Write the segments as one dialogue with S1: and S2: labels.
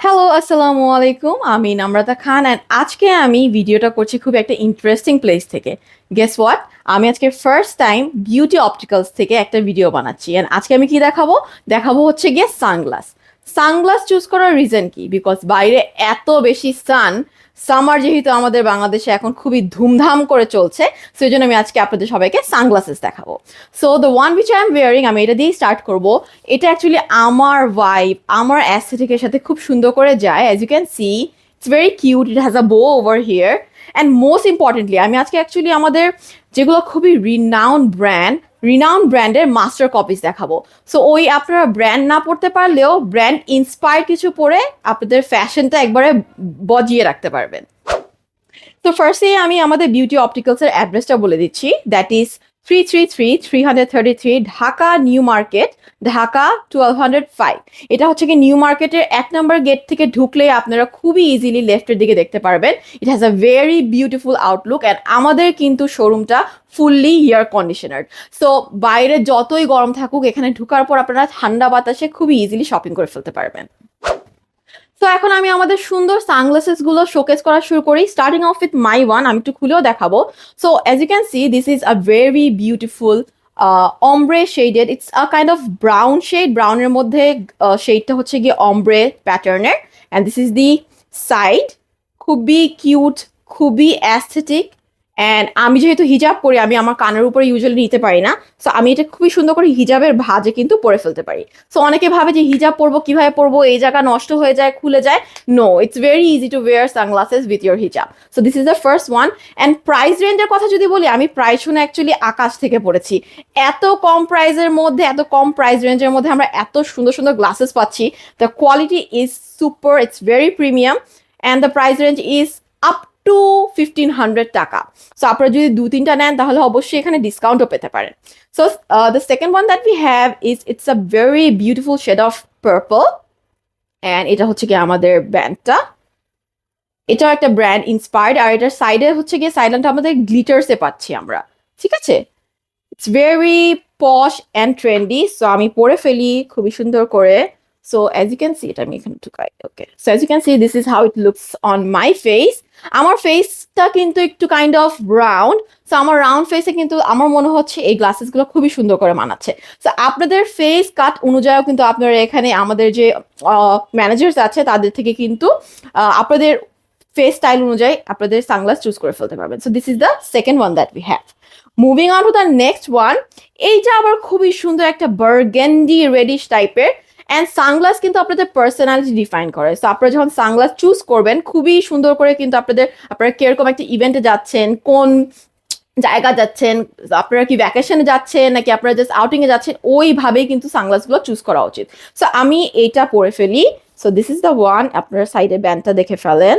S1: Hello, আসসালামু আলাইকুম। আমি নামরাতা খান অ্যান্ড আজকে আমি ভিডিওটা করছি খুব একটা ইন্টারেস্টিং প্লেস থেকে। Guess what? আমি আজকে ফার্স্ট টাইম বিউটি অপটিক্যালস থেকে একটা ভিডিও বানাচ্ছি অ্যান্ড আজকে আমি কি দেখাবো? দেখাবো হচ্ছে গিয়ে সানগ্লাস। সানগ্লাস চুজ করার রিজন কি? বিকজ বাইরে এত বেশি সামার যেহেতু আমাদের বাংলাদেশে এখন খুবই ধুমধাম করে চলছে, সেই জন্য আমি আজকে আপনাদের সবাইকে সানগ্লাসেস দেখাবো। So the one which I am wiring, আমি এটা দিয়েই স্টার্ট করবো। এটা অ্যাকচুয়ালি আমার ভাইব, আমার অ্যাস্থেটিকের সাথে খুব সুন্দর করে যায়। As you can see, it's very cute, it has a bow over here. And most importantly আমি আজকে অ্যাকচুয়ালি আমাদের যেগুলো খুবই রিনাউন্ড ব্র্যান্ডের মাস্টার কপিস দেখাবো। সো ওই আপনারা ব্র্যান্ড না পড়তে পারলেও ব্র্যান্ড ইন্সপায়ার কিছু পরে আপনাদের ফ্যাশনটা একবারে বজিয়ে রাখতে পারবেন। তো ফার্স্টে আমি আমাদের বিউটি অপটিক্যালসের অ্যাড্রেসটা বলে দিচ্ছি। That is 333 Dhaka new market, Dhaka 1205। এটা হচ্ছে কি নিউ মার্কেটের 1 নম্বর গেট থেকে ঢুকলে আপনারা খুবই ইজিলি লেফটের দিকে দেখতে পারবেন। ইট has a very beautiful Outlook and আমাদের কিন্তু শোরুমটা ফুললি এয়ার কন্ডিশনার। সো বাইরে যতই গরম থাকুক, এখানে ঢুকার পর আপনারা ঠান্ডা বাতাসে খুবই ইজিলি শপিং করে ফেলতে পারবেন। তো এখন আমি আমাদের সুন্দর সানগ্লাসেস গুলো শোকেস করা শুরু করি। Starting off with my one, আমি একটু খুলেও দেখাবো। So as you can see, this is a very beautiful ombre shaded. It's a kind of brown shade. ব্রাউনের মধ্যে শেডটা হচ্ছে গিয়ে অমব্রে প্যাটার্নের and this is the side. খুবই কিউট, খুবই অ্যাস্থেটিক। অ্যান্ড আমি যেহেতু হিজাব করি, আমি আমার কানের উপরে ইউজুয়ালি নিতে পারি না। সো আমি এটা খুবই সুন্দর করে হিজাবের ভাঁজে কিন্তু পরে ফেলতে পারি। সো অনেকে ভাবে যে হিজাব পরবো, কিভাবে পরবো, এই জায়গা নষ্ট হয়ে যায়, খুলে যায়। No, it's very easy to wear sunglasses with your হিজাব। So this is the first one. And price রেঞ্জের কথা যদি বলি, আমি প্রাইস শুনে অ্যাকচুয়ালি আকাশ থেকে পড়েছি। এত কম প্রাইসের মধ্যে, এত কম প্রাইস রেঞ্জের মধ্যে আমরা এত সুন্দর সুন্দর গ্লাসেস পাচ্ছি। The quality is super, it's very premium and the price range is up to 1500 টাকা। সো আপনারা যদি 2-3টা নেন তাহলে অবশ্যই এখানে ডিসকাউন্টও পেতে পারেন। So the second one that we have is, it's a very beautiful shade of purple and এটা হচ্ছে কি আমাদের ব্যান্ডটা। এটাও একটা ব্র্যান্ড ইন্সপায়ার্ড আর এটার সাইডে হচ্ছে গিয়ে সাইডলাইনটা আমাদের গ্লিটার্সে পাচ্ছি আমরা। ঠিক আছে, it's very posh and trendy. So আমি পরে ফেলি খুবই সুন্দর করে। So as you can see, এটা আমি এখানে ঢুকাই। Okay, so as you can see, this is how it looks on my face. আমার ফেসটা কিন্তু একটু কাইন্ড অফ রাউন্ড। সো আমার রাউন্ড ফেসে কিন্তু আমার মনে হচ্ছে এই গ্লাসেসগুলো খুবই সুন্দর করে মানাচ্ছে। সো আপনাদের ফেস কাট অনুযায়ীও কিন্তু আপনারা এখানে আমাদের যে ম্যানেজার্স আছে তাদের থেকে কিন্তু আপনাদের ফেস স্টাইল অনুযায়ী আপনাদের সানগ্লাস চুজ করে ফেলতে পারবেন। So this is the second one that we have. Moving on to the next one. এইটা আবার খুবই সুন্দর একটা বার্গেন্ডি রেডিশ টাইপের অ্যান্ড সানগ্লাস কিন্তু আপনাদের পার্সোনালিটি ডিফাইন করে। সো আপনারা যখন সানগ্লাস চুজ করবেন খুবই সুন্দর করে কিন্তু আপনারা কিরকম একটা ইভেন্টে যাচ্ছেন, কোন জায়গা যাচ্ছেন, আপনারা কি ভ্যাকেশনে যাচ্ছেন নাকি আপনারা জাস্ট আউটিংয়ে যাচ্ছেন, ওইভাবেই কিন্তু সানগ্লাসগুলো চুজ করা উচিত। সো আমি এইটা পরে ফেলি। So this is the one. আপনারা সাইডে ব্যান্ডটা দেখে ফেলেন।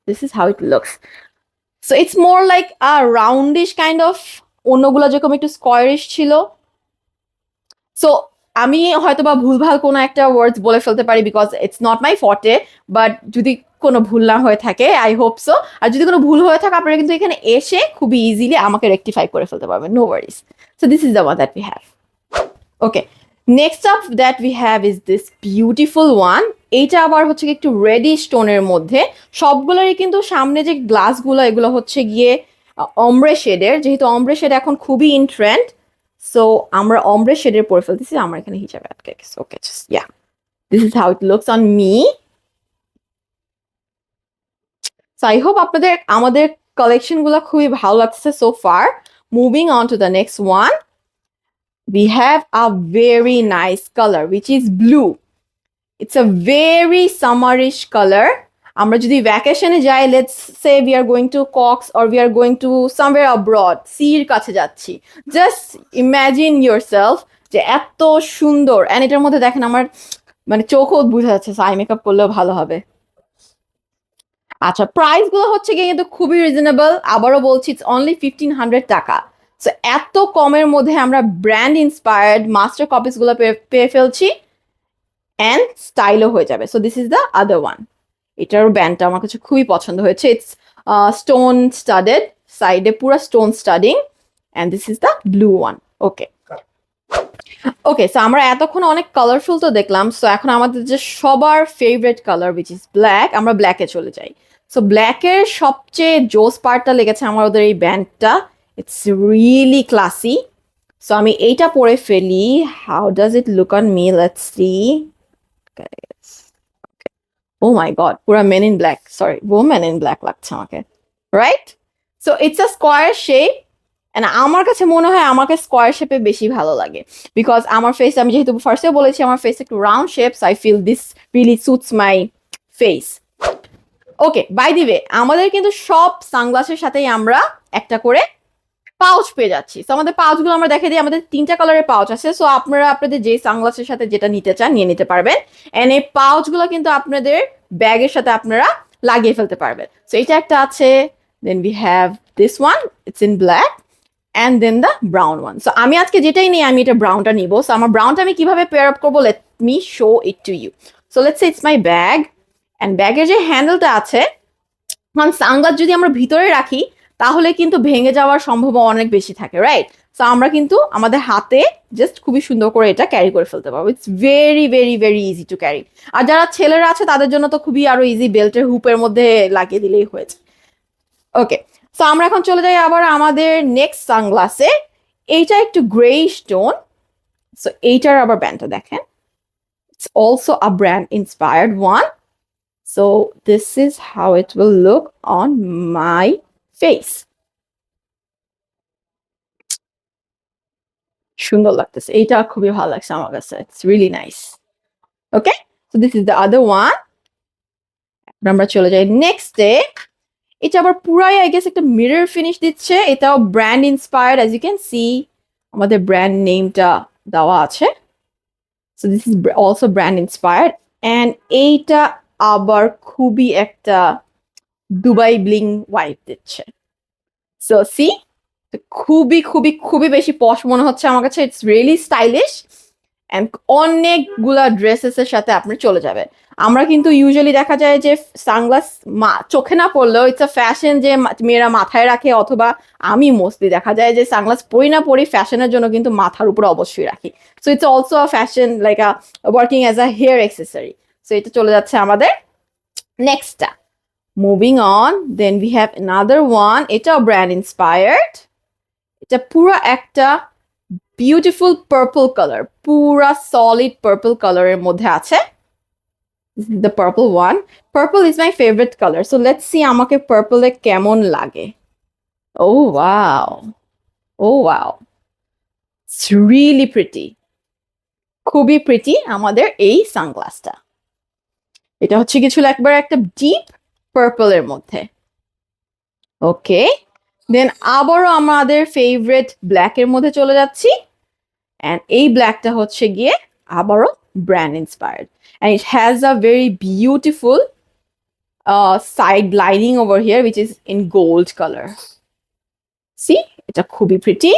S1: This is how it looks. So it's more like a roundish kind of. অন্যগুলো যেরকম একটু স্কোয়ারিশ ছিল। সো আমি হয়তো বা ভুলভাল কোনো একটা ওয়ার্ডস বলে ফেলতে পারি because it's not my forte. But যদি কোনো ভুল না হয়ে থাকে, আই হোপ সো। আর যদি কোনো ভুল হয়ে থাকে, আপনারা কিন্তু এখানে এসে খুবই ইজিলি আমাকে রেকটিফাই করে ফেলতে পারবেন। No Warsi. So this is the one that we have. Okay, next up that we have is this beautiful one. এইটা আবার হচ্ছে একটু রেডি স্টোনের মধ্যে। সবগুলোরই কিন্তু সামনে যে গ্লাসগুলো, এগুলো হচ্ছে গিয়ে অমব্রে শেডের। যেহেতু অমব্রে শেড এখন খুবই ইন ট্রেন্ড, সো আমরা অমব্রে শেডের পরে ফেলতেছি। আমার এখানে হিসাবে আটকে গেছে। Okay, yeah, this is how it looks on me. So I hope আপনাদের আমাদের কালেকশনগুলো খুবই ভালো লাগছে so far. Moving on to the next one, we have a very nice color which is blue. It's a very summerish color. আমরা যদি ভ্যাকেশনে যাই, let's say we are going to Cox or we are going to somewhere abroad, সির কাছে যাচ্ছি, just imagine yourself যে এত সুন্দর। অ্যান্ড এটার মধ্যে দেখেন আমার মানে চোখও বোঝা যাচ্ছে, আই মেকআপ করলেও ভালো হবে। আচ্ছা, প্রাইস গুলো হচ্ছে গিয়ে কিন্তু খুবই রিজনেবল। আবারও বলছি, ইটস অনলি 1500 টাকা। সো এত কমের মধ্যে আমরা ব্র্যান্ড ইন্সপায়ার্ড মাস্টার কপিস গুলো পেয়ে ফেলছি অ্যান্ড স্টাইলও হয়ে যাবে। So this is the other one. এটার ব্যান্ডটা আমার কাছে খুবই পছন্দ হয়েছে। ইটস স্টোন স্টাডেড, সাইডে পুরো stone studying and this is the blue one. Okay, okay, so আমরা এতক্ষণ অনেক কালারফুল তো দেখলাম, সো এখন আমাদের যে সবার favourite colour which is black, আমরা ব্ল্যাকে চলে যাই। সো ব্ল্যাকের সবচেয়ে জোস পার্টটা লেগেছে আমার ওদের এই ব্যান্ডটা, ইটস রিয়েলি ক্লাসি। সো আমি এইটা পরে ফেলি, how does it look on me, let's see. Oh my god, পুরা men in black, sorry women in black লাগছে আমাকে, right? So it's a square shape, and আমার কাছে মনে হয় আমাকে স্কোয়ার শেপে বেশি ভালো লাগে, বিকজ আমার ফেস, আমি যেহেতু ফার্স্টেও বলেছি আমার ফেস একটু round shapes, I feel this really suits my face. Okay, by the way, আমাদের কিন্তু সব সানগ্লাসের সাথেই আমরা একটা করে পাউচ পেয়ে যাচ্ছি। তো আমাদের পাউচগুলো আমরা দেখে দিই, আমাদের 3টা কালারের পাউচ আছে। সো আপনারা আপনাদের যে সানগ্লাসের সাথে যেটা নিতে চান নিয়ে নিতে পারবেন, এন্ড এই পাউচগুলো কিন্তু আপনাদের ব্যাগের সাথে আপনারা লাগিয়ে ফেলতে পারবেন। সো এটা একটা আছে, then we have this one, it's in black, and then the brown one. So আমি আজকে যেটাই নিই আমি এটা ব্রাউনটা নিব। সো আমার ব্রাউনটা আমি কিভাবে পেয়ার আপ করবো, let me show it to you. So let's say it's my bag, and ব্যাগের যে হ্যান্ডেলটা আছে, কারণ সানগ্লাস যদি আমরা ভিতরে রাখি তাহলে কিন্তু ভেঙে যাওয়ার সম্ভাবনা অনেক বেশি থাকে, রাইট? সো আমরা কিন্তু আমাদের হাতে জাস্ট খুবই সুন্দর করে এটা ক্যারি করে ফেলতে পারবো। It's very very very easy to carry. আর যারা ছেলেরা আছে তাদের জন্য তো খুবই আরো ইজি, বেল্টের হুপের মধ্যে লাগিয়ে দিলেই হয়েছে। ওকে, সো আমরা এখন চলে যাই আবার আমাদের নেক্সট সানগ্লাসে। এইটা একটু গ্রে স্টোন, সো এইটার আবার ব্র্যান্ডটা দেখেন, it's also a brand inspired one. So this is how it will look on my face. সুন্দর লাগতেছে, এইটা খুবই ভালো লাগছে আমার কাছে, it's really nice. Okay, so this is the other one. আমরা চলে যাই নেক্সটে। এটা আবার পুরাই আই গেস একটা মিরর ফিনিশ দিচ্ছে, এটাও brand inspired, as you can see আমাদের ব্র্যান্ড নেমটা দেওয়া আছে। So this is also brand inspired, and এইটা আবার খুবই একটা দুবাই ব্লিং ওয়াইব দিচ্ছে। সো সি, খুবই খুবই খুবই বেশি পশ মনে হচ্ছে আমার কাছে, ইটস রিয়েলি স্টাইলিশ, অ্যান্ড অনেকগুলা ড্রেসেস এর সাথে আপনি চলে যাবে। আমরা কিন্তু ইউজুয়ালি দেখা যায় যে সানগ্লাস চোখে না পড়লেও ইটস আ ফ্যাশন যে মেয়েরা মাথায় রাখে, অথবা আমি মোস্টলি দেখা যায় যে সানগ্লাস পরি না পরি ফ্যাশনের জন্য কিন্তু মাথার উপর অবশ্যই রাখি। So it's also a fashion, like a working as a hair accessory. So এটা চলে যাচ্ছে আমাদের নেক্সটটা। Moving on, then we have another one, এটাও ব্র্যান্ড ইন্সপায়ার্ড। এটা পুরো একটা বিউটিফুল পার্পল কালার, পুরা সলিড পার্পল কালারের মধ্যে আছে। The purple one, purple is my favourite colour. So let's see আমাকে পার্পলে কেমন লাগে। Oh wow, oh wow, it's really pretty, খুবই প্রিটি আমাদের এই সানগ্লাসটা। এটা হচ্ছে কিছু একবার একটা ডিপ পার্পলের মধ্যে। ওকে, দেন আবারও আমাদের ফেভারিট ব্ল্যাকের মধ্যে চলে যাচ্ছি, অ্যান্ড এই ব্ল্যাকটা হচ্ছে গিয়ে আবারও brand inspired, and it has a very beautiful side lining over here which is in gold color. See, এটা খুবই pretty.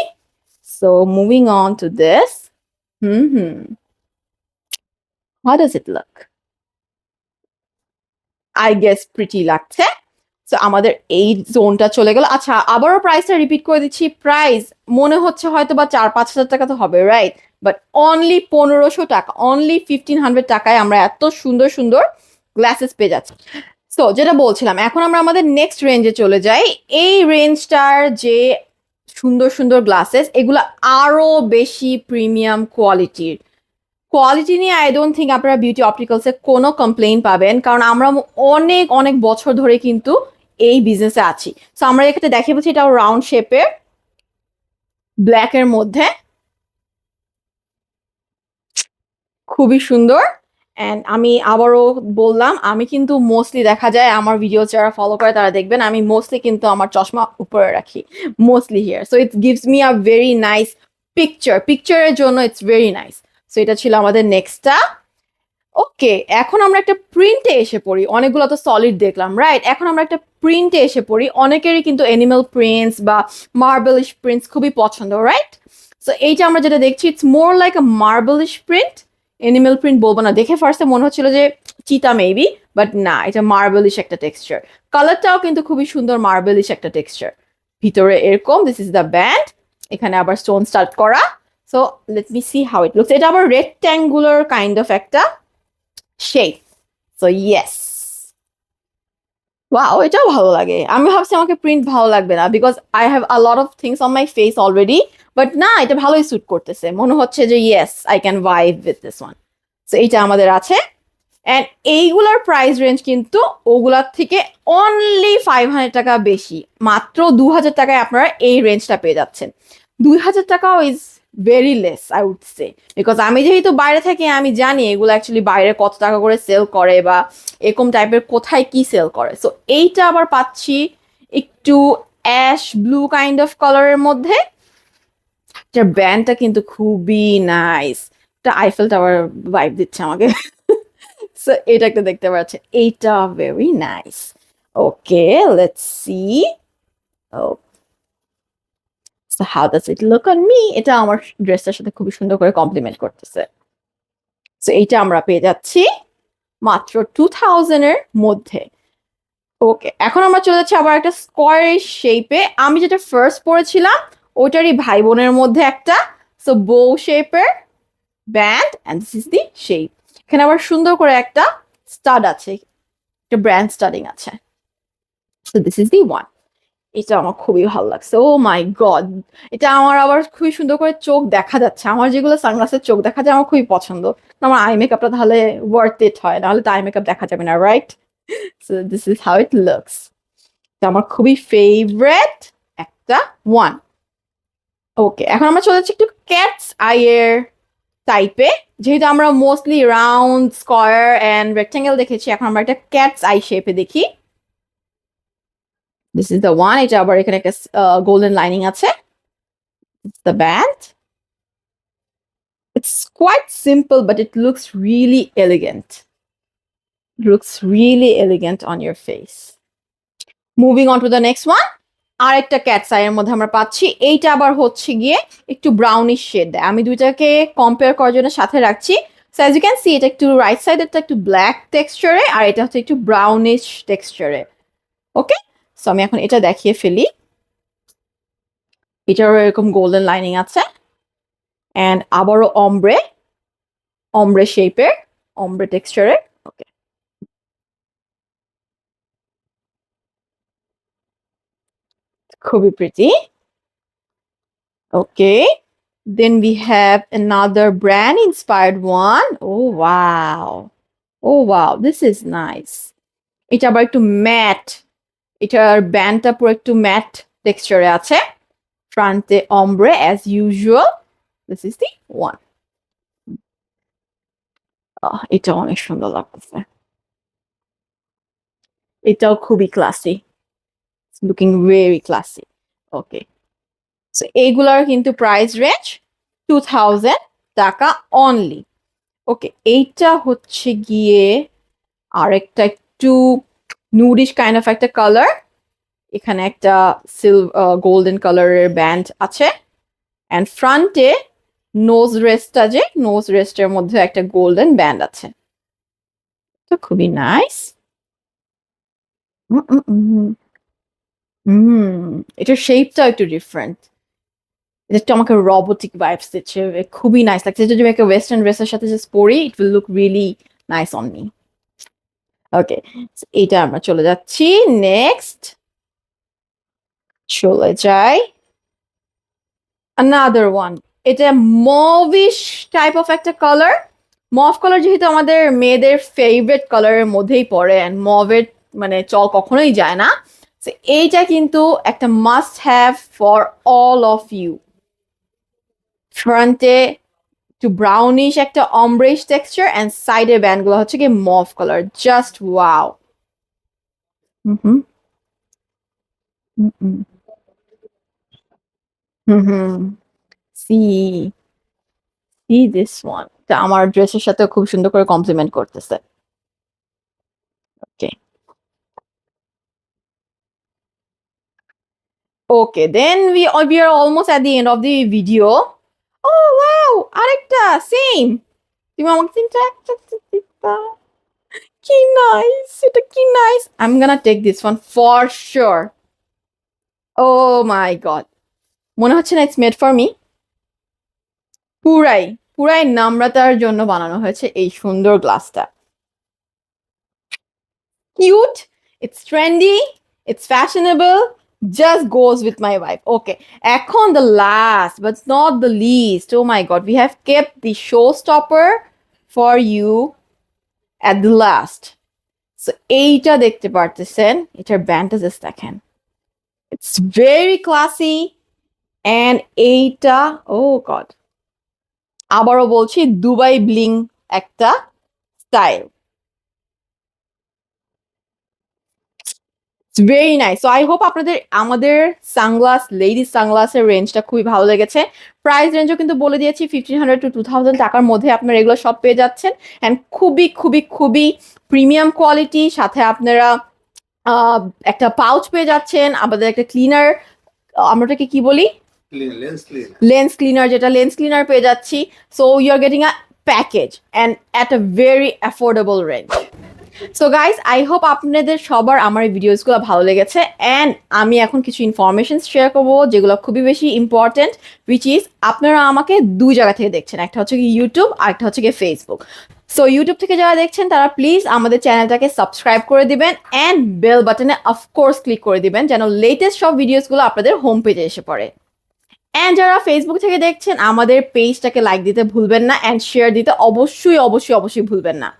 S1: So moving on to this, how does it look? I guess pretty লাগছে। So আমাদের এই জোনটা চলে গেল। আচ্ছা, আবারও প্রাইসটা রিপিট করে দিচ্ছি, প্রাইস মনে হচ্ছে হয়তো বা 4-5 হাজার টাকা তো হবে, রাইট? বাট অনলি 1500 টাকা, অনলি 1500 টাকায় আমরা এত সুন্দর সুন্দর গ্লাসেস পেয়ে যাচ্ছি। সো যেটা বলছিলাম, এখন আমরা আমাদের নেক্সট রেঞ্জে চলে যাই। এই রেঞ্জটার যে সুন্দর সুন্দর গ্লাসেস, এগুলো আরো বেশি প্রিমিয়াম কোয়ালিটির। কোয়ালিটি নিয়ে আই ডোন্ট থিঙ্ক আপনারা বিউটি অপটিক্যালসে কোনো কমপ্লেইন পাবেন, কারণ আমরা অনেক অনেক বছর ধরে কিন্তু এই বিজনেসে আছি। সো আমরা এখানে দেখে পাচ্ছি এটা রাউন্ড শেপের ব্ল্যাকের মধ্যে, খুবই সুন্দর। অ্যান্ড আমি আবারও বললাম, আমি কিন্তু মোস্টলি দেখা যায় আমার ভিডিও যারা ফলো করে তারা দেখবেন আমি মোস্টলি কিন্তু আমার চশমা উপরে রাখি, mostly here. So it gives me a very nice পিকচারের জন্য ইটস ভেরি নাইস। সো এটা ছিল আমাদের নেক্সটটা। ওকে, এখন আমরা একটা প্রিন্টে এসে পড়ি, অনেকগুলো তো সলিড দেখলাম, রাইট? এখন আমরা একটা প্রিন্টে এসে পড়ি। অনেকেরই কিন্তু অ্যানিমাল প্রিন্টস বা মার্বেলিশ প্রিন্টস খুবই পছন্দ, রাইট? সো এইটা আমরা যেটা দেখছি, it's more like a marbleish print. Animal print বলবো না, দেখে ফার্স্টে মনে হচ্ছিল যে চিতা মেবি, বাট না, এটা মার্বেলিশ একটা টেক্সচার। কালারটাও কিন্তু খুবই সুন্দর মার্বেলিশ একটা টেক্সচার। ভিতরে এরকম, দিস ইজ দ্য ব্যান্ড, এখানে আবার স্টোন স্টার্ট করা। So let me C how it looks. এটা আবার রেক্ট্যাঙ্গুলার কাইন্ড অফ একটা শেপ। সো ইয়েস, ওয়াও, এটাও ভালো লাগে। আমি ভাবছি আমাকে প্রিন্ট ভালো লাগবে না, because I have a lot of things on my face already. But না, এটা ভালোই স্যুট করতেছে, মনে হচ্ছে যে yes, I can vibe with this one. So এইটা আমাদের আছে। অ্যান্ড এইগুলার প্রাইস রেঞ্জ কিন্তু ওগুলার থেকে অনলি 500 টাকা বেশি। মাত্র 2000 টাকায় আপনারা এই রেঞ্জটা পেয়ে যাচ্ছেন। 2000 টাকাও is very less, I would say. Because আমি যেহেতু বাইরে থাকি, আমি জানি এগুলো অ্যাকচুয়ালি বাইরে কত টাকা করে সেল করে বা এরকম টাইপের কোথায় কি সেল করে। সো এইটা আবার পাচ্ছি একটু অ্যাশ ব্লু কাইন্ড অফ কালারের মধ্যে। এটার ব্যান্ডটা কিন্তু খুবই নাইস, এটা আইফেল টাওয়ার ভাইব দিচ্ছে আমাকে। সো এটা একটা দেখতে পাচ্ছেন, এইটা very nice. Okay, let's see. So how does it look on me? এটা আমার ড্রেসটার সাথে খুবই সুন্দর করে কমপ্লিমেন্ট করতেছে। সো এইটা আমরা পেয়ে যাচ্ছি মাত্র 2000 এর মধ্যে। ওকে, এখন আমরা চলে যাচ্ছি আবার একটা স্কোয়ার শেপে। আমি যেটা ফার্স্ট পরেছিলাম ওইটারই ভাই বোনের মধ্যে একটা। সো বো শেপের band, and this is the shape. এখানে আবার সুন্দর করে একটা স্টাড আছে, একটা ব্র্যান্ড স্টাডিং আছে। So this is the one. এটা আমার খুবই ভালো লাগছে। ও মাই গড, এটা আমার আবার খুবই সুন্দর করে চোখ দেখা যাচ্ছে। আমার যেগুলো সানগ্লাসের চোখ দেখা যায় আমার খুবই পছন্দ। আমার আই মেকআপটা তাহলে ওয়ার্থ ইট হয়, নাহলে তো আই মেকআপ দেখা যাবে না, right? So this is how it looks. এটা আমার খুবই ফেভারেট একটা ওয়ান। ওকে, এখন আমরা চলে যাচ্ছি একটু ক্যাটস আইয়ের টাইপে। যেহেতু আমরা mostly round, square and rectangle দেখেছি, এখন আমরা একটা ক্যাটস আই শেপে দেখি। This is the one. এটা আবার এখানে একটা গোল্ডেন লাইনিং আছে। It's the band. It's quite simple, but it looks really elegant. Looks really elegant on your face. Moving on to the next one. আরেকটা cats আইয়ের মধ্যে আমরা পাচ্ছি। এইটা আবার হচ্ছে গিয়ে একটু ব্রাউনিশ শেড দেয়। আমি দুইটাকে কম্পেয়ার করার জন্য সাথে রাখছি। So as you can see, এটা একটু রাইট সাইডেরটা একটু ব্ল্যাক টেক্সচারে, আর এটা হচ্ছে একটু ব্রাউনিশ টেক্সচারে। ওকে, সো আমি এখন এটা দেখিয়ে ফেলি। এটারও এরকম গোল্ডেন লাইনিং আছে, অ্যান্ড আবারও অমব্রে, অমব্রে শেপের, অমব্রে টেক্সচারের। ওকে, খুবই pretty. Okay, then we have another brand inspired one. Oh wow. Oh wow, this is nice. এটা আবার একটু ম্যাট, এটার ব্যান্ডটা পুরো একটু ম্যাট টেক্সচারে আছে। ফ্রন্টে ombre as usual. This is the one. এটা অনেক সুন্দর লাগতেছে। এটাও খুবই ক্লাসি, লুকিং ভেরি ক্লাসি। ওকে, সো এইগুলার কিন্তু প্রাইস রেঞ্জ 2000 টাকা অনলি। ওকে, এইটা হচ্ছে গিয়ে আরেকটা একটু নুডিশ কাইন্ড অফ একটা কালার। এখানে একটা গোল্ডেন কালারের ব্যান্ড আছে, অ্যান্ড ফ্রন্টে নোজ রেস্টটা, যে নোজ রেস্টের মধ্যে একটা গোল্ডেন ব্যান্ড আছে। তো খুবই নাইস। এটার শেপটা একটু ডিফারেন্ট। এটা একটু আমাকে রোবোটিক ভাইবস দিচ্ছে, খুবই নাইস লাগছে। যদি আমি একটা ওয়েস্টার্ন ড্রেসের সাথে জাস্ট পরি, it will look really nice on me. Okay, এইটা আমরা চলে যাচ্ছি নেক্সট। চলে যাই another one. এটা মভিশ টাইপ অফ একটা কালার। মভ কালার যেহেতু আমাদের মেয়েদের ফেভারিট কালারের মধ্যেই পড়ে, অ্যান্ড মভের মানে চল কখনোই যায় না। তো এইটা কিন্তু একটা must have for all of you. ফ্রন্টে একটু ব্রাউনিশ একটা অমব্রেশ টেক্সচার, অ্যান্ড সাইডের ব্যান্ডগুলো হচ্ছে কি mauve colour. Just wow. Hmm hmm hmm hmm hmm. See see this one, এটা আমার ড্রেসের সাথে খুব সুন্দর করে কমপ্লিমেন্ট করতেছে। Okay, okay, then we are almost at the end of the video. Oh wow, আরেকটা সেম। তুমি আমাকে তিনটা একটা দিতা, কি নাইস, এটা কি nice. I'm gonna take this one for sure. Oh my god, মনে হচ্ছে না it's made for me? পুরাই পুরাই নম্রতার জন্য বানানো হয়েছে এই সুন্দর গ্লাসটা। Cute, it's trendy, it's fashionable, just goes with my vibe. Okay, এখন the last but not the least, oh my god, we have kept the showstopper for you at the last. So এইটা দেখতে পারতেছেন, এটার ব্যান্ডটা just দেখেন, it's very classy and এইটা ও god, আবারও বলছি Dubai bling একটা style, very nice. So I hope আপনাদের আমাদের সানগ্লাস, লেডিস সানগ্লাসের রেঞ্জটা খুবই ভালো লেগেছে। প্রাইস রেঞ্জও কিন্তু বলে দিয়েছি, 1500 to 2000 টাকার মধ্যে আপনারা এগুলো সব পেয়ে যাচ্ছেন। অ্যান্ড খুবই খুবই খুবই প্রিমিয়াম কোয়ালিটি, সাথে আপনারা একটা পাউচ পেয়ে যাচ্ছেন, আমাদের একটা ক্লিনার, আমরা ওটাকে কি বলি, লেন্স ক্লিনার, যেটা লেন্স ক্লিনার পেয়ে যাচ্ছি। So you are getting a package and at a very affordable range. So guys, I hope আপনাদের সবার আমার এই ভিডিওসগুলো ভালো লেগেছে। অ্যান্ড আমি এখন কিছু ইনফরমেশন শেয়ার করবো যেগুলো খুবই বেশি ইম্পর্টেন্ট, উইচ ইজ আপনারা আমাকে দুই জায়গা থেকে দেখছেন, একটা হচ্ছে কি ইউটিউব আর একটা হচ্ছে কি ফেসবুক। সো ইউটিউব থেকে যারা দেখছেন তারা প্লিজ আমাদের চ্যানেলটাকে সাবস্ক্রাইব করে দিবেন অ্যান্ড বেল বাটনে অফকোর্স ক্লিক করে দিবেন, যেন লেটেস্ট সব ভিডিওসগুলো আপনাদের হোম পেজে এসে পড়ে। অ্যান্ড যারা ফেসবুক থেকে দেখছেন আমাদের পেজটাকে লাইক দিতে ভুলবেন না, অ্যান্ড শেয়ার দিতে অবশ্যই অবশ্যই অবশ্যই ভুলবেন না।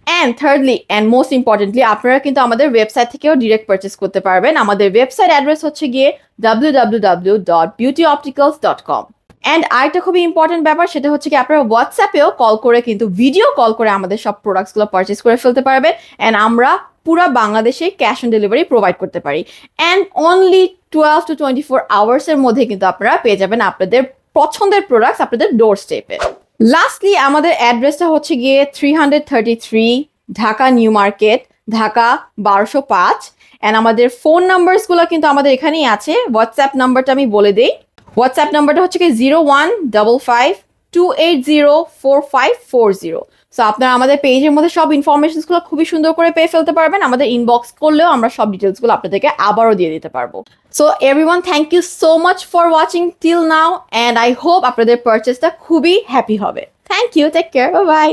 S1: And thirdly and most importantly, আপনারা কিন্তু আমাদের ওয়েবসাইট থেকেও ডিরেক্ট পারচেস করতে পারবেন। আমাদের ওয়েবসাইট অ্যাড্রেস হচ্ছে গিয়ে www.beautyopticals.com। অ্যান্ড আরেকটা খুবই ইম্পর্টেন্ট ব্যাপার, সেটা হচ্ছে কি আপনারা হোয়াটসঅ্যাপেও কল করে কিন্তু ভিডিও কল করে আমাদের সব প্রোডাক্টসগুলো পারচেস করে ফেলতে পারবেন। অ্যান্ড আমরা পুরো বাংলাদেশে ক্যাশ অন ডেলিভারি প্রোভাইড করতে পারি। অ্যান্ড অনলি 12 to 24 আওয়ার্সের মধ্যে কিন্তু আপনারা পেয়ে যাবেন আপনাদের পছন্দের প্রোডাক্টস আপনাদের ডোর স্টেপে। লাস্টলি আমাদের অ্যাড্রেসটা হচ্ছে গিয়ে 333 Dhaka new market, Dhaka 1205। And আমাদের ফোন নাম্বারসগুলো কিন্তু আমাদের এখানেই আছে। হোয়াটসঅ্যাপ নাম্বারটা আমি বলে দিই, হোয়াটসঅ্যাপ নাম্বারটা হচ্ছে কি 015528044540। সো আপনারা আমাদের পেজের মধ্যে সব ইনফরমেশনসগুলো খুবই সুন্দর করে পেয়ে ফেলতে পারবেন। আমাদের ইনবক্স করলেও আমরা সব ডিটেলসগুলো আপনাদেরকে আবারও দিয়ে দিতে পারবো। So everyone, thank you so much for watching till now, and I hope আপনাদের পারচেসটা খুবই হ্যাপি হবে। Thank you, take care, bye by.